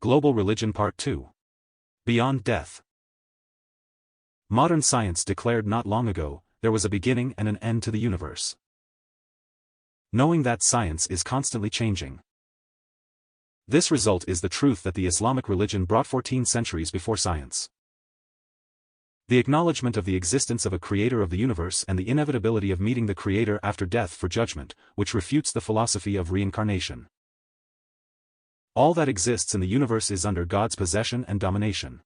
Global Religion Part 2. Beyond Death. Modern science declared not long ago, there was a beginning and an end to the universe. Knowing that science is constantly changing. This result is the truth that the Islamic religion brought 14 centuries before science. The acknowledgement of the existence of a creator of the universe and the inevitability of meeting the creator after death for judgment, which refutes the philosophy of reincarnation. All that exists in the universe is under God's possession and domination.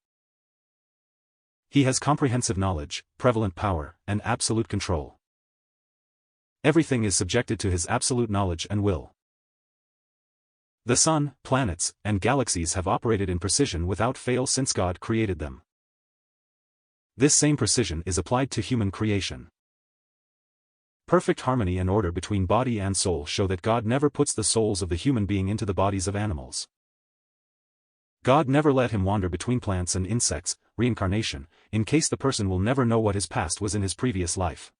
He has comprehensive knowledge, prevalent power, and absolute control. Everything is subjected to his absolute knowledge and will. The sun, planets, and galaxies have operated in precision without fail since God created them. This same precision is applied to human creation. Perfect harmony and order between body and soul show that God never puts the souls of the human being into the bodies of animals. God never let him wander between plants and insects, reincarnation, in case the person will never know what his past was in his previous life.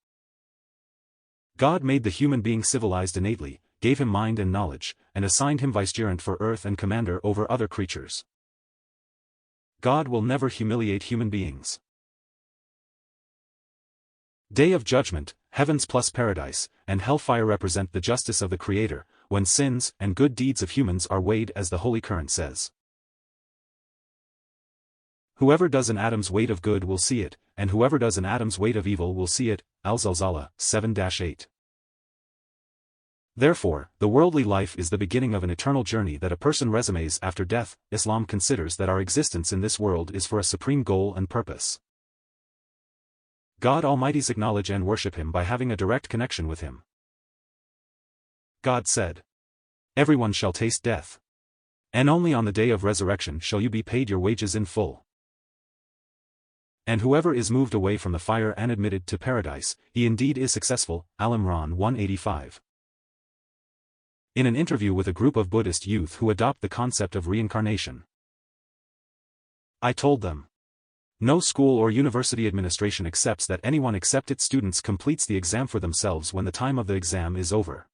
God made the human being civilized innately, gave him mind and knowledge, and assigned him vicegerent for earth and commander over other creatures. God will never humiliate human beings. Day of Judgment, heavens plus paradise, and hellfire represent the justice of the Creator, when sins and good deeds of humans are weighed as the Holy Qur'an says. Whoever does an atom's weight of good will see it, and whoever does an atom's weight of evil will see it. Al-Zalzala, 7-8. Therefore, the worldly life is the beginning of an eternal journey that a person resumes after death. Islam considers that our existence in this world is for a supreme goal and purpose. God Almighty's acknowledge and worship him by having a direct connection with him. God said, "Everyone shall taste death. And only on the day of resurrection shall you be paid your wages in full. And whoever is moved away from the fire and admitted to paradise, he indeed is successful." Al-Imran 185. In an interview with a group of Buddhist youth who adopt the concept of reincarnation, I told them, no school or university administration accepts that anyone except its students completes the exam for themselves when the time of the exam is over.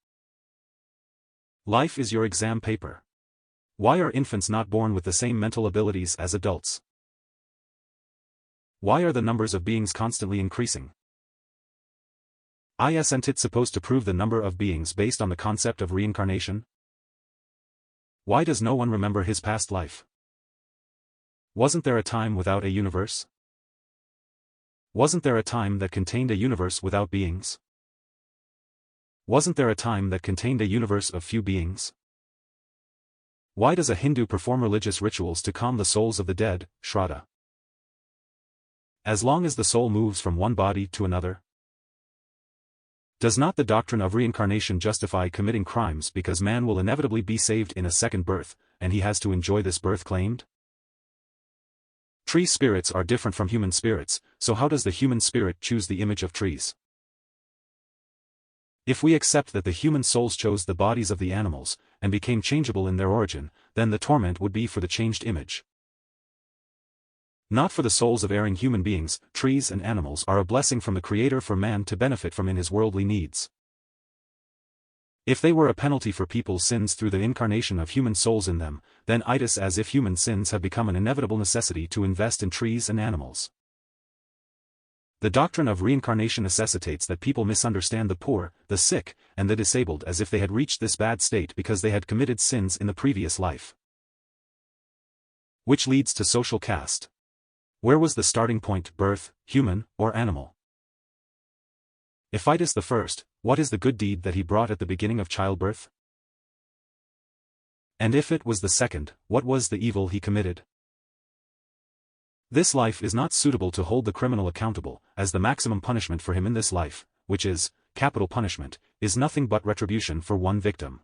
Life is your exam paper. Why are infants not born with the same mental abilities as adults? Why are the numbers of beings constantly increasing? Isn't it supposed to prove the number of beings based on the concept of reincarnation? Why does no one remember his past life? Wasn't there a time without a universe? Wasn't there a time that contained a universe without beings? Wasn't there a time that contained a universe of few beings? Why does a Hindu perform religious rituals to calm the souls of the dead, Shraddha? As long as the soul moves from one body to another? Does not the doctrine of reincarnation justify committing crimes because man will inevitably be saved in a second birth, and he has to enjoy this birth claimed? Tree spirits are different from human spirits, so how does the human spirit choose the image of trees? If we accept that the human souls chose the bodies of the animals, and became changeable in their origin, then the torment would be for the changed image. Not for the souls of erring human beings. Trees and animals are a blessing from the Creator for man to benefit from in his worldly needs. If they were a penalty for people's sins through the incarnation of human souls in them, then it is as if human sins have become an inevitable necessity to invest in trees and animals. The doctrine of reincarnation necessitates that people misunderstand the poor, the sick, and the disabled as if they had reached this bad state because they had committed sins in the previous life. Which leads to social caste. Where was the starting point, birth, human, or animal? If it is the first, what is the good deed that he brought at the beginning of childbirth? And if it was the second, what was the evil he committed? This life is not suitable to hold the criminal accountable, as the maximum punishment for him in this life, which is capital punishment, is nothing but retribution for one victim.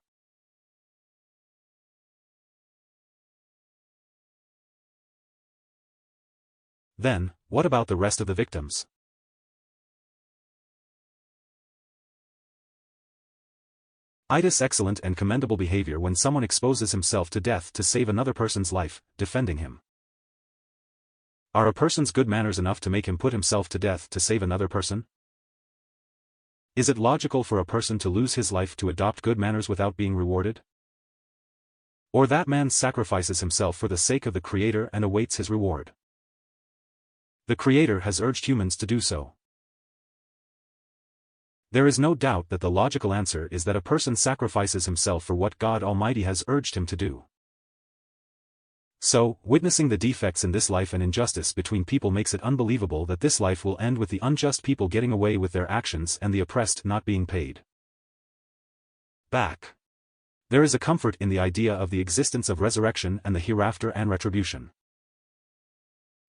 Then, what about the rest of the victims? It is excellent and commendable behavior when someone exposes himself to death to save another person's life, defending him. Are a person's good manners enough to make him put himself to death to save another person? Is it logical for a person to lose his life to adopt good manners without being rewarded? Or that man sacrifices himself for the sake of the Creator and awaits his reward. The Creator has urged humans to do so. There is no doubt that the logical answer is that a person sacrifices himself for what God Almighty has urged him to do. So, witnessing the defects in this life and injustice between people makes it unbelievable that this life will end with the unjust people getting away with their actions and the oppressed not being paid back. There is a comfort in the idea of the existence of resurrection and the hereafter and retribution.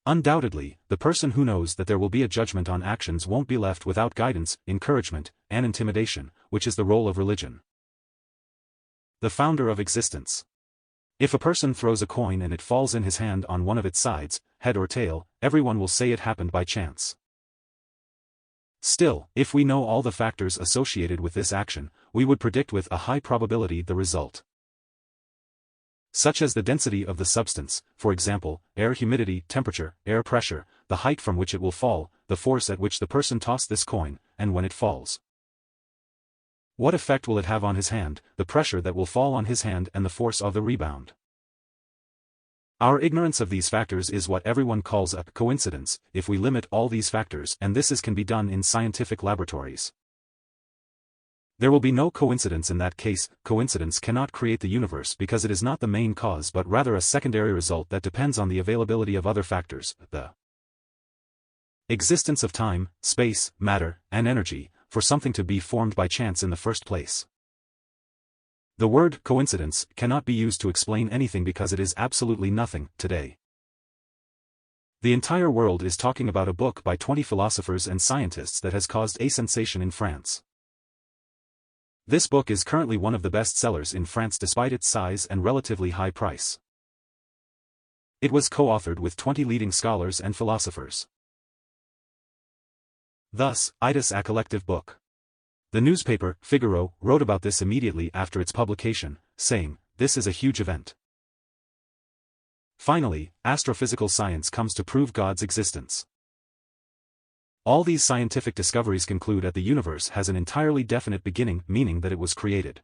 Undoubtedly, the person who knows that there will be a judgment on actions won't be left without guidance, encouragement, and intimidation, which is the role of religion. The founder of existence. If a person throws a coin and it falls in his hand on one of its sides, head or tail, everyone will say it happened by chance. Still, if we know all the factors associated with this action, we would predict with a high probability the result. Such as the density of the substance, for example, air humidity, temperature, air pressure, the height from which it will fall, the force at which the person tossed this coin, and when it falls. What effect will it have on his hand, the pressure that will fall on his hand and the force of the rebound? Our ignorance of these factors is what everyone calls a coincidence, if we limit all these factors, and this can be done in scientific laboratories. There will be no coincidence in that case. Coincidence cannot create the universe because it is not the main cause but rather a secondary result that depends on the availability of other factors, the existence of time, space, matter, and energy, for something to be formed by chance in the first place. The word coincidence cannot be used to explain anything because it is absolutely nothing today. The entire world is talking about a book by 20 philosophers and scientists that has caused a sensation in France. This book is currently one of the best sellers in France despite its size and relatively high price. It was co-authored with 20 leading scholars and philosophers. Thus, it is a collective book. The newspaper, Figaro, wrote about this immediately after its publication, saying, "This is a huge event." Finally, astrophysical science comes to prove God's existence. All these scientific discoveries conclude that the universe has an entirely definite beginning, meaning that it was created.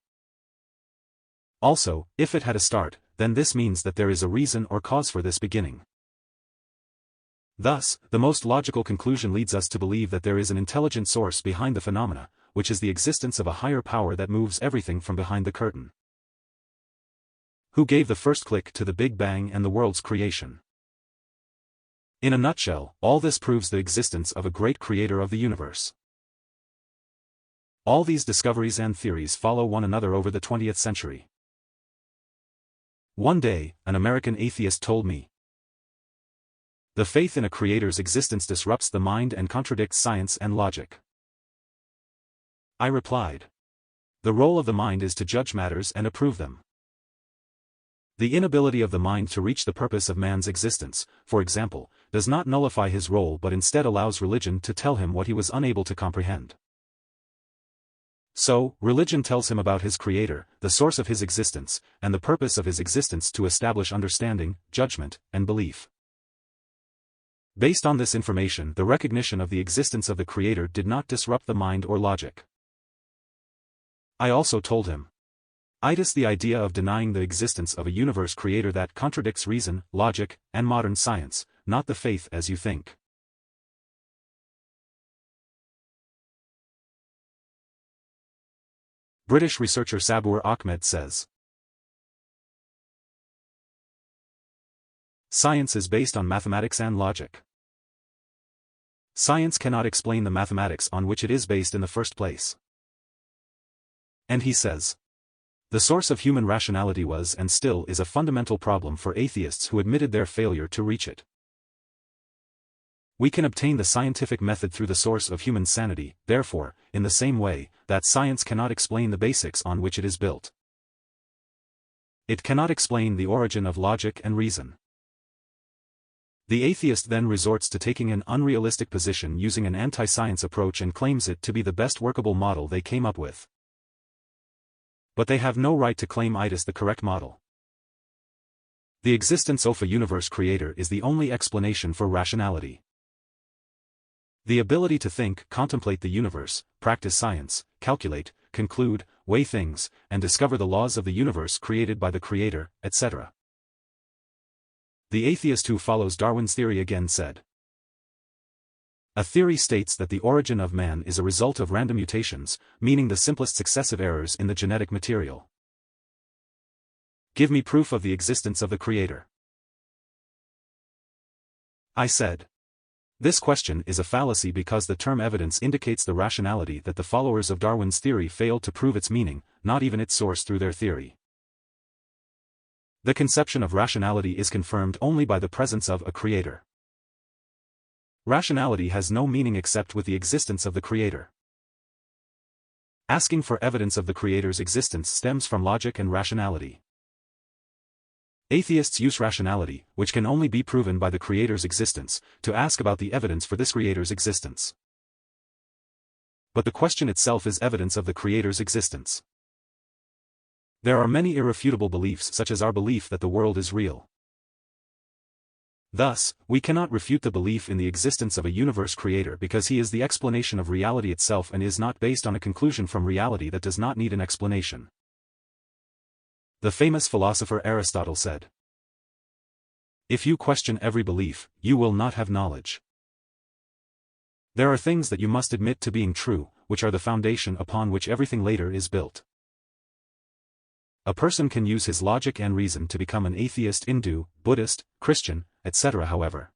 Also, if it had a start, then this means that there is a reason or cause for this beginning. Thus, the most logical conclusion leads us to believe that there is an intelligent source behind the phenomena, which is the existence of a higher power that moves everything from behind the curtain. Who gave the first click to the Big Bang and the world's creation? In a nutshell, all this proves the existence of a great creator of the universe. All these discoveries and theories follow one another over the 20th century. One day, an American atheist told me, "The faith in a creator's existence disrupts the mind and contradicts science and logic." I replied, "The role of the mind is to judge matters and approve them. The inability of the mind to reach the purpose of man's existence, for example, does not nullify his role but instead allows religion to tell him what he was unable to comprehend. So, religion tells him about his creator, the source of his existence, and the purpose of his existence to establish understanding, judgment, and belief. Based on this information, the recognition of the existence of the creator did not disrupt the mind or logic." I also told him, "It is the idea of denying the existence of a universe creator that contradicts reason, logic, and modern science, not the faith as you think." British researcher Sabur Ahmed says, "Science is based on mathematics and logic. Science cannot explain the mathematics on which it is based in the first place." And he says, "The source of human rationality was and still is a fundamental problem for atheists who admitted their failure to reach it. We can obtain the scientific method through the source of human sanity, therefore, in the same way, that science cannot explain the basics on which it is built. It cannot explain the origin of logic and reason." The atheist then resorts to taking an unrealistic position using an anti-science approach and claims it to be the best workable model they came up with. But they have no right to claim it is the correct model. The existence of a universe creator is the only explanation for rationality. The ability to think, contemplate the universe, practice science, calculate, conclude, weigh things, and discover the laws of the universe created by the Creator, etc. The atheist who follows Darwin's theory again said, "A theory states that the origin of man is a result of random mutations, meaning the simplest successive errors in the genetic material. Give me proof of the existence of the Creator." I said, "This question is a fallacy because the term evidence indicates the rationality that the followers of Darwin's theory failed to prove its meaning, not even its source through their theory. The conception of rationality is confirmed only by the presence of a Creator. Rationality has no meaning except with the existence of the Creator. Asking for evidence of the Creator's existence stems from logic and rationality. Atheists use rationality, which can only be proven by the Creator's existence, to ask about the evidence for this Creator's existence. But the question itself is evidence of the Creator's existence. There are many irrefutable beliefs such as our belief that the world is real. Thus, we cannot refute the belief in the existence of a universe creator because he is the explanation of reality itself and is not based on a conclusion from reality that does not need an explanation. The famous philosopher Aristotle said, "If you question every belief, you will not have knowledge." There are things that you must admit to being true, which are the foundation upon which everything later is built. A person can use his logic and reason to become an atheist, Hindu, Buddhist, Christian, etc. However,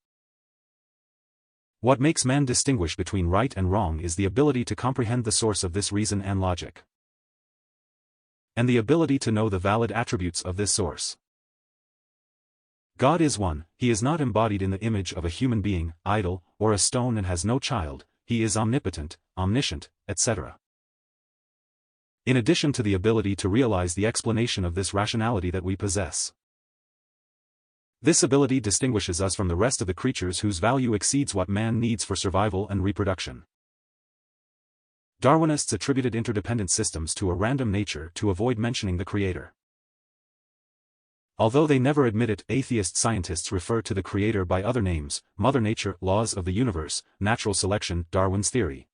what makes man distinguish between right and wrong is the ability to comprehend the source of this reason and logic, and the ability to know the valid attributes of this source. God is one, he is not embodied in the image of a human being, idol, or a stone and has no child, he is omnipotent, omniscient, etc. In addition to the ability to realize the explanation of this rationality that we possess. This ability distinguishes us from the rest of the creatures whose value exceeds what man needs for survival and reproduction. Darwinists attributed interdependent systems to a random nature to avoid mentioning the Creator. Although they never admit it, atheist scientists refer to the Creator by other names: Mother Nature, laws of the universe, natural selection, Darwin's theory,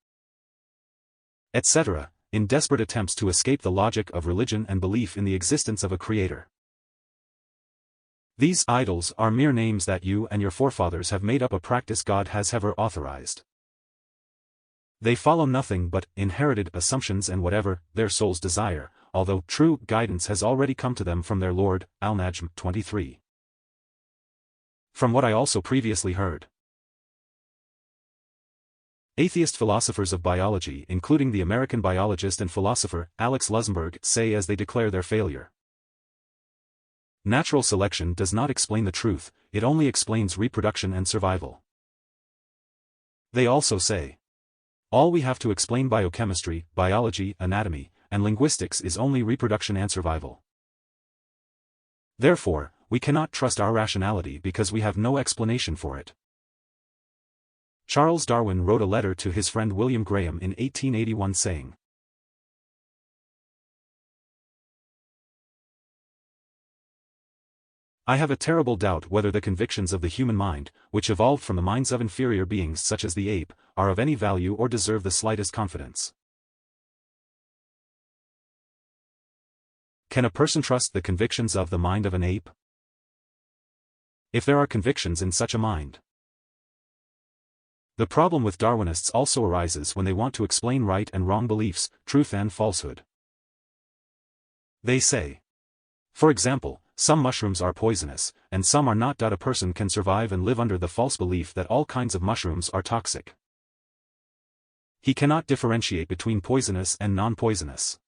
etc., in desperate attempts to escape the logic of religion and belief in the existence of a Creator. These idols are mere names that you and your forefathers have made up, a practice God has ever authorized. They follow nothing but inherited assumptions and whatever their souls desire, although true guidance has already come to them from their Lord. Al-Najm 23. From what I also previously heard, atheist philosophers of biology, including the American biologist and philosopher Alex Luxemburg, say as they declare their failure, natural selection does not explain the truth, it only explains reproduction and survival. They also say, all we have to explain biochemistry, biology, anatomy, and linguistics is only reproduction and survival. Therefore, we cannot trust our rationality because we have no explanation for it. Charles Darwin wrote a letter to his friend William Graham in 1881 saying, "I have a terrible doubt whether the convictions of the human mind, which evolved from the minds of inferior beings such as the ape, are of any value or deserve the slightest confidence. Can a person trust the convictions of the mind of an ape? If there are convictions in such a mind." The problem with Darwinists also arises when they want to explain right and wrong beliefs, truth and falsehood. They say, for example, some mushrooms are poisonous, and some are not. A person can survive and live under the false belief that all kinds of mushrooms are toxic. He cannot differentiate between poisonous and non-poisonous.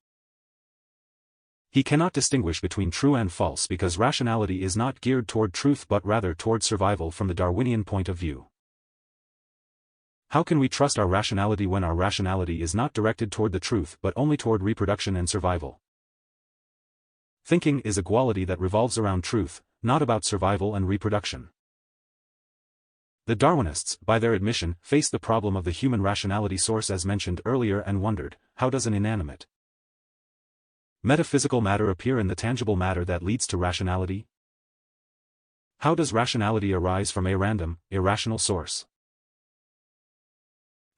He cannot distinguish between true and false because rationality is not geared toward truth but rather toward survival from the Darwinian point of view. How can we trust our rationality when our rationality is not directed toward the truth but only toward reproduction and survival? Thinking is a quality that revolves around truth, not about survival and reproduction. The Darwinists, by their admission, faced the problem of the human rationality source as mentioned earlier and wondered, how does an inanimate, metaphysical matter appear in the tangible matter that leads to rationality? How does rationality arise from a random, irrational source?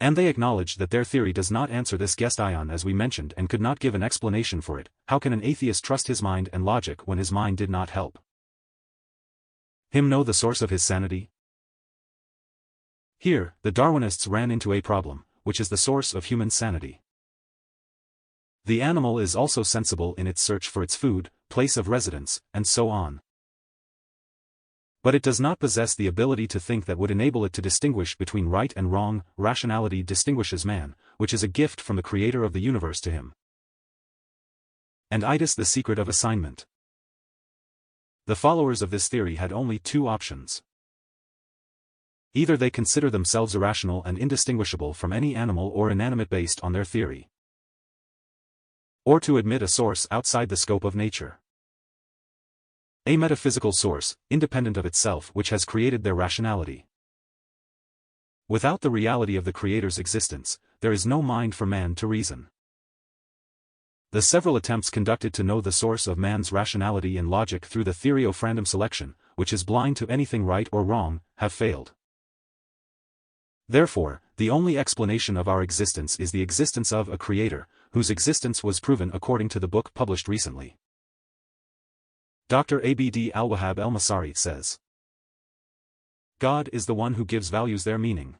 And they acknowledged that their theory does not answer this guest ion as we mentioned and could not give an explanation for it. How can an atheist trust his mind and logic when his mind did not help him know the source of his sanity? Here, the Darwinists ran into a problem, which is the source of human sanity. The animal is also sensible in its search for its food, place of residence, and so on. But it does not possess the ability to think that would enable it to distinguish between right and wrong. Rationality distinguishes man, which is a gift from the creator of the universe to him. And it is the secret of assignment. The followers of this theory had only two options. Either they consider themselves irrational and indistinguishable from any animal or inanimate based on their theory, or to admit a source outside the scope of nature. A metaphysical source, independent of itself, which has created their rationality. Without the reality of the Creator's existence, there is no mind for man to reason. The several attempts conducted to know the source of man's rationality and logic through the theory of random selection, which is blind to anything right or wrong, have failed. Therefore, the only explanation of our existence is the existence of a Creator, whose existence was proven according to the book published recently. Dr. Abd al-Wahhab al-Masari says, God is the one who gives values their meaning.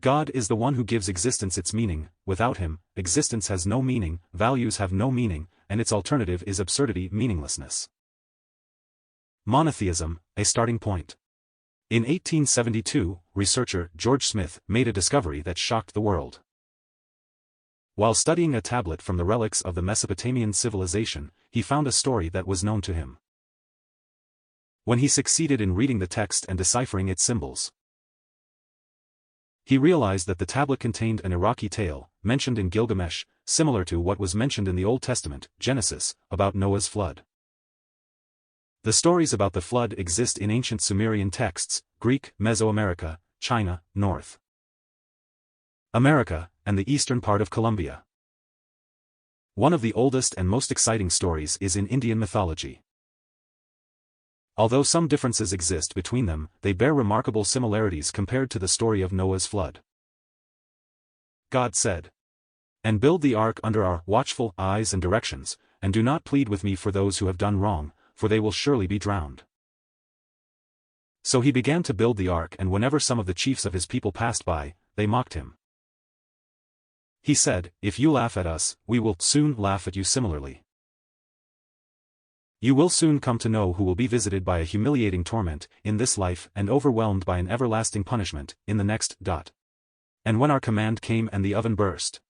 God is the one who gives existence its meaning. Without him, existence has no meaning, values have no meaning, and its alternative is absurdity, meaninglessness. Monotheism, a starting point. In 1872, researcher George Smith made a discovery that shocked the world. While studying a tablet from the relics of the Mesopotamian civilization, he found a story that was known to him. When he succeeded in reading the text and deciphering its symbols, he realized that the tablet contained an Iraqi tale, mentioned in Gilgamesh, similar to what was mentioned in the Old Testament, Genesis, about Noah's flood. The stories about the flood exist in ancient Sumerian texts, Greek, Mesoamerica, China, North America, and the eastern part of Colombia. One of the oldest and most exciting stories is in Indian mythology. Although some differences exist between them, they bear remarkable similarities compared to the story of Noah's flood. God said, "And build the ark under our watchful eyes and directions, and do not plead with me for those who have done wrong, for they will surely be drowned." So he began to build the ark, and whenever some of the chiefs of his people passed by, they mocked him. He said, "If you laugh at us, we will soon laugh at you similarly. You will soon come to know who will be visited by a humiliating torment in this life and overwhelmed by an everlasting punishment in the next. And when our command came and the oven burst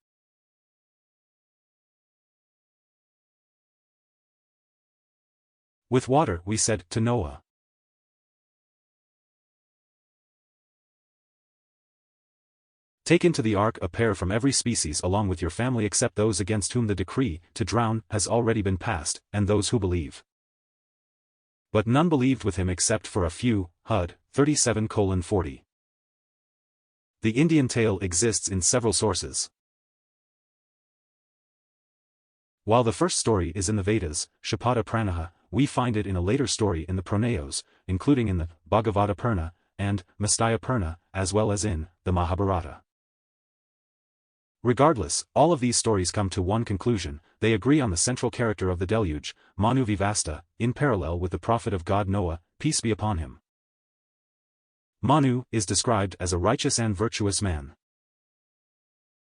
with water, we said to Noah, take into the ark a pair from every species along with your family except those against whom the decree to drown has already been passed, and those who believe. But none believed with him except for a few. Hud 37:40. The Indian tale exists in several sources. While the first story is in the Vedas, Shapata Pranaha, we find it in a later story in the Pranayos, including in the Bhagavata Purana and Mastaya Purana, as well as in the Mahabharata. Regardless, all of these stories come to one conclusion: they agree on the central character of the deluge, Manu Vivasta, in parallel with the prophet of God Noah, peace be upon him. Manu is described as a righteous and virtuous man.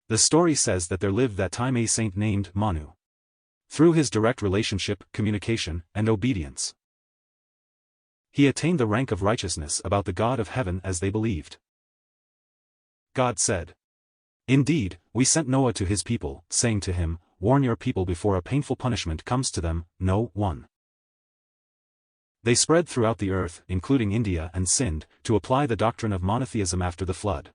The story says that there lived that time a saint named Manu. Through his direct relationship, communication, and obedience, he attained the rank of righteousness about the God of heaven as they believed. God said, "Indeed, we sent Noah to his people, saying to him, warn your people before a painful punishment comes to them." No. 1. They spread throughout the earth, including India and Sind, to apply the doctrine of monotheism after the flood.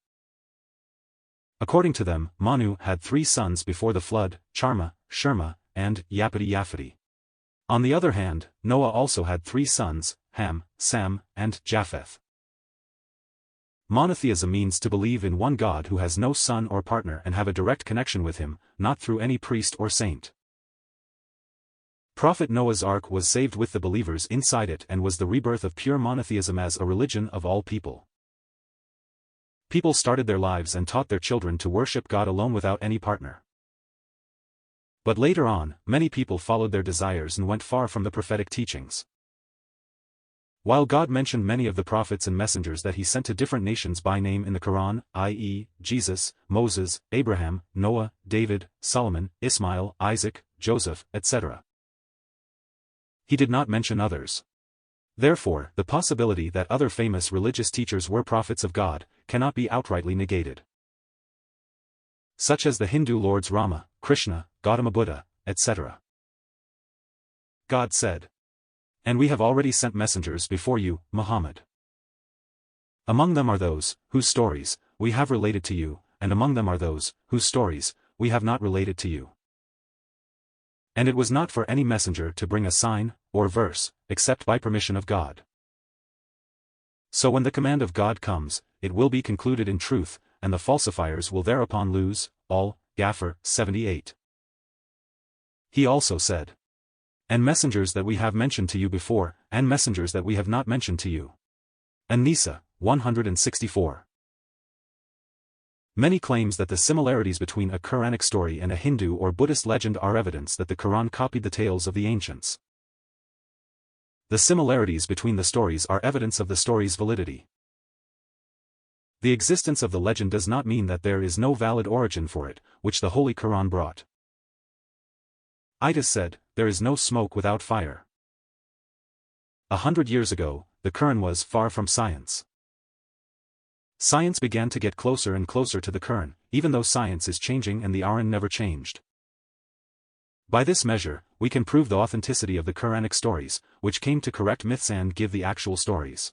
According to them, Manu had 3 sons before the flood: Charma, Shurma, and Yapati. On the other hand, Noah also had 3 sons, Ham, Sam, and Japheth. Monotheism means to believe in one God who has no son or partner and have a direct connection with him, not through any priest or saint. Prophet Noah's Ark was saved with the believers inside it and was the rebirth of pure monotheism as a religion of all people. People started their lives and taught their children to worship God alone without any partner. But later on, many people followed their desires and went far from the prophetic teachings. While God mentioned many of the prophets and messengers that he sent to different nations by name in the Qur'an, i.e., Jesus, Moses, Abraham, Noah, David, Solomon, Ismail, Isaac, Joseph, etc., he did not mention others. Therefore, the possibility that other famous religious teachers were prophets of God cannot be outrightly negated. Such as the Hindu lords Rama, Krishna, Gautama Buddha, etc. God said, "And we have already sent messengers before you, Muhammad. Among them are those whose stories we have related to you, and among them are those whose stories we have not related to you. And it was not for any messenger to bring a sign or verse, except by permission of God. So when the command of God comes, it will be concluded in truth, and the falsifiers will thereupon lose all." Ghaffir 78. He also said, "And messengers that we have mentioned to you before, and messengers that we have not mentioned to you." An-Nisa 164. Many claims that the similarities between a Quranic story and a Hindu or Buddhist legend are evidence that the Quran copied the tales of the ancients. The similarities between the stories are evidence of the story's validity. The existence of the legend does not mean that there is no valid origin for it, which the Holy Quran brought. It is said, "There is no smoke without fire." 100 years ago, the Quran was far from science. Science began to get closer and closer to the Quran, even though science is changing and the Quran never changed. By this measure, we can prove the authenticity of the Quranic stories, which came to correct myths and give the actual stories.